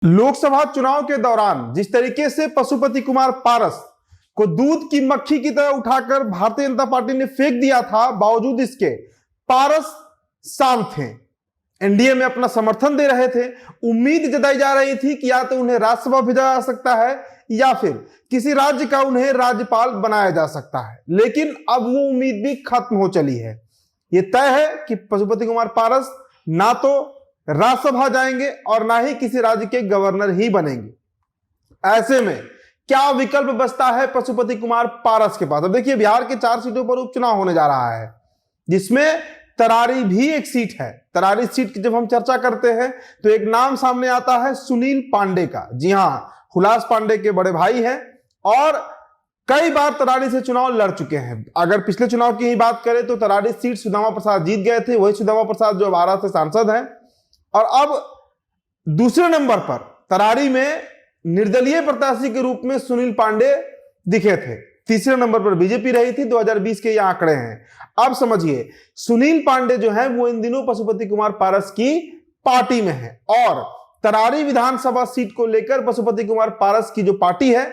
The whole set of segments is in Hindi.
लोकसभा चुनाव के दौरान जिस तरीके से पशुपति कुमार पारस को दूध की मक्खी की तरह उठाकर भारतीय जनता पार्टी ने फेंक दिया था, बावजूद इसके पारस शांत थे, एनडीए में अपना समर्थन दे रहे थे। उम्मीद जताई जा रही थी कि या तो उन्हें राज्यसभा भेजा जा सकता है या फिर किसी राज्य का उन्हें राज्यपाल बनाया जा सकता है, लेकिन अब वो उम्मीद भी खत्म हो चली है। ये तय है कि पशुपति कुमार पारस ना तो राज्यसभा जाएंगे और ना ही किसी राज्य के गवर्नर ही बनेंगे। ऐसे में क्या विकल्प बचता है पशुपति कुमार पारस के पास? अब देखिए, बिहार के 4 सीटों पर उपचुनाव होने जा रहा है, जिसमें तरारी भी एक सीट है। तरारी सीट की जब हम चर्चा करते हैं तो एक नाम सामने आता है सुनील पांडे का। जी हां, हुलास पांडे के बड़े भाई हैं और कई बार तरारी से चुनाव लड़ चुके हैं। अगर पिछले चुनाव की ही बात करें तो तरारी सीट सुदामा प्रसाद जीत गए थे, वही सुदामा प्रसाद जो आरा से सांसद हैं। और अब दूसरे नंबर पर तरारी में निर्दलीय प्रत्याशी के रूप में सुनील पांडे दिखे थे। तीसरे नंबर पर बीजेपी रही थी। 2020 के ये आंकड़े हैं। अब समझिए, सुनील पांडे जो है वो इन दिनों पशुपति कुमार पारस की पार्टी में है और तरारी विधानसभा सीट को लेकर पशुपति कुमार पारस की जो पार्टी है,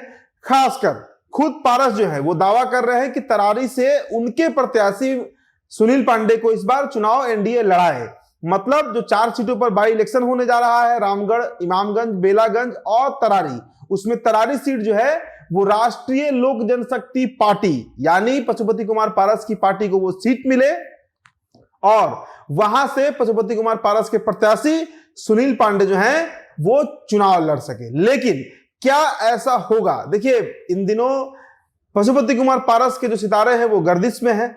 खासकर खुद पारस जो है वो दावा कर रहे हैं कि तरारी से उनके प्रत्याशी सुनील पांडे को इस बार चुनाव एनडीए लड़ाए। मतलब जो 4 सीटों पर बाई इलेक्शन होने जा रहा है, रामगढ़, इमामगंज, बेलागंज और तरारी, उसमें तरारी सीट जो है वो राष्ट्रीय लोक जनशक्ति पार्टी यानी पशुपति कुमार पारस की पार्टी को वो सीट मिले और वहां से पशुपति कुमार पारस के प्रत्याशी सुनील पांडे जो हैं वो चुनाव लड़ सके। लेकिन क्या ऐसा होगा? देखिए, इन दिनों पशुपति कुमार पारस के जो सितारे हैं वो गर्दिश में हैं,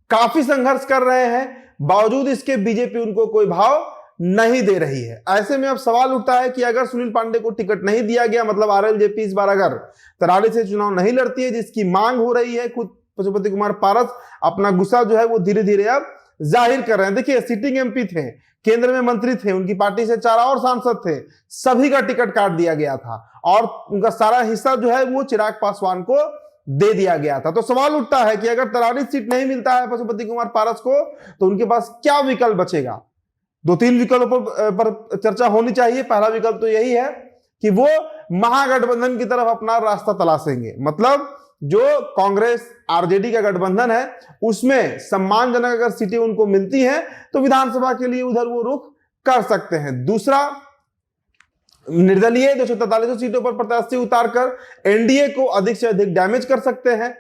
काफी संघर्ष कर रहे हैं, बावजूद इसके बीजेपी उनको कोई भाव नहीं दे रही है। ऐसे में अब सवाल उठता है कि अगर सुनील पांडे को टिकट नहीं दिया गया, मतलब आरएलजेपी इस बार अगर तरारी से चुनाव नहीं लड़ती है, जिसकी मांग हो रही है, खुद पशुपति कुमार पारस अपना गुस्सा जो है वो धीरे धीरे अब जाहिर कर रहे हैं। देखिए, सिटिंग एमपी थे, केंद्र में मंत्री थे, उनकी पार्टी से 4 और सांसद थे, सभी का टिकट काट दिया गया था और उनका सारा हिस्सा जो है वो चिराग पासवान को दे दिया गया था। तो सवाल उठता है कि अगर तरारी सीट नहीं मिलता है पशुपति कुमार पारस को तो उनके पास क्या विकल्प बचेगा? 2-3 विकल्पों पर चर्चा होनी चाहिए। पहला विकल्प तो यही है कि वो महागठबंधन की तरफ अपना रास्ता तलाशेंगे। मतलब जो कांग्रेस आरजेडी का गठबंधन है उसमें सम्मानजनक अगर सीटें उनको मिलती हैं तो विधानसभा के लिए उधर वो रुख कर सकते हैं। दूसरा, निर्दलीय 243 सीटों पर प्रत्याशी उतारकर एनडीए को अधिक से अधिक डैमेज कर सकते हैं,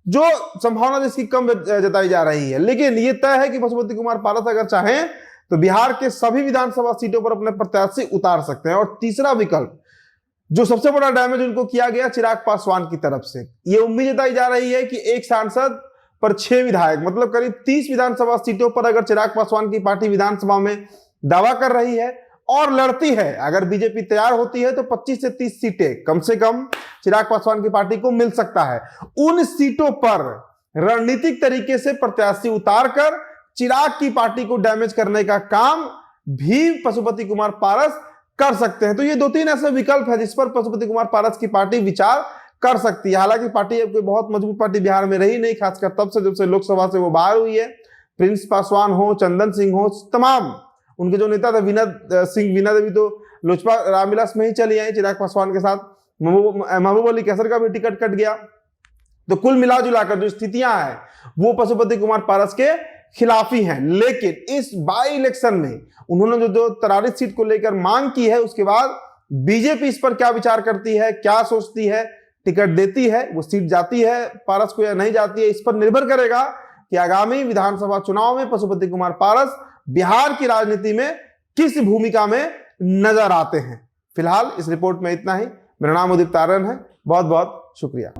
जो संभावना जिसकी कम जताई जा रही है। लेकिन यह तय है कि पशुपति कुमार पारस अगर चाहें तो बिहार के सभी विधानसभा सीटों पर अपने प्रत्याशी उतार सकते हैं। और तीसरा विकल्प, जो सबसे बड़ा डैमेज उनको किया गया चिराग पासवान की तरफ से, यह उम्मीद जताई जा रही है कि एक सांसद पर 6 विधायक, मतलब करीब 30 विधानसभा सीटों पर अगर चिराग पासवान की पार्टी विधानसभा में दावा कर रही है और लड़ती है, अगर बीजेपी तैयार होती है तो 25 से 30 सीटें कम से कम चिराग पासवान की पार्टी को मिल सकता है। उन सीटों पर रणनीतिक तरीके से प्रत्याशी उतारकर चिराग की पार्टी को डैमेज करने का काम भी पशुपति कुमार पारस कर सकते हैं। तो ये 2-3 ऐसे विकल्प है जिस पर पशुपति कुमार पारस की पार्टी विचार कर सकती है। हालांकि पार्टी अब कोई बहुत मजबूत पार्टी बिहार में रही नहीं, खासकर तब से जब से लोकसभा से वो बाहर हुई है। प्रिंस पासवान हो, चंदन सिंह हो, तमाम उनके जो नेता थे, वीना देवी तो लोजपा रामविलास में ही चली आई चिराग पासवान के साथ। महबूब अली कैसर का भी टिकट कट गया। तो कुल मिला जुलाकर जो स्थितियां हैं वो पशुपति कुमार पारस के खिलाफ ही हैं। लेकिन इस बाई इलेक्शन में उन्होंने जो तरारी सीट को लेकर मांग की है, उसके बाद बीजेपी इस पर क्या विचार करती है, क्या सोचती है, टिकट देती है, वो सीट जाती है पारस को या नहीं जाती है, इस पर निर्भर करेगा कि आगामी विधानसभा चुनाव में पशुपति कुमार पारस बिहार की राजनीति में किस भूमिका में नजर आते हैं। फिलहाल इस रिपोर्ट में इतना ही। मेरा नाम उदित तारण है। बहुत बहुत शुक्रिया।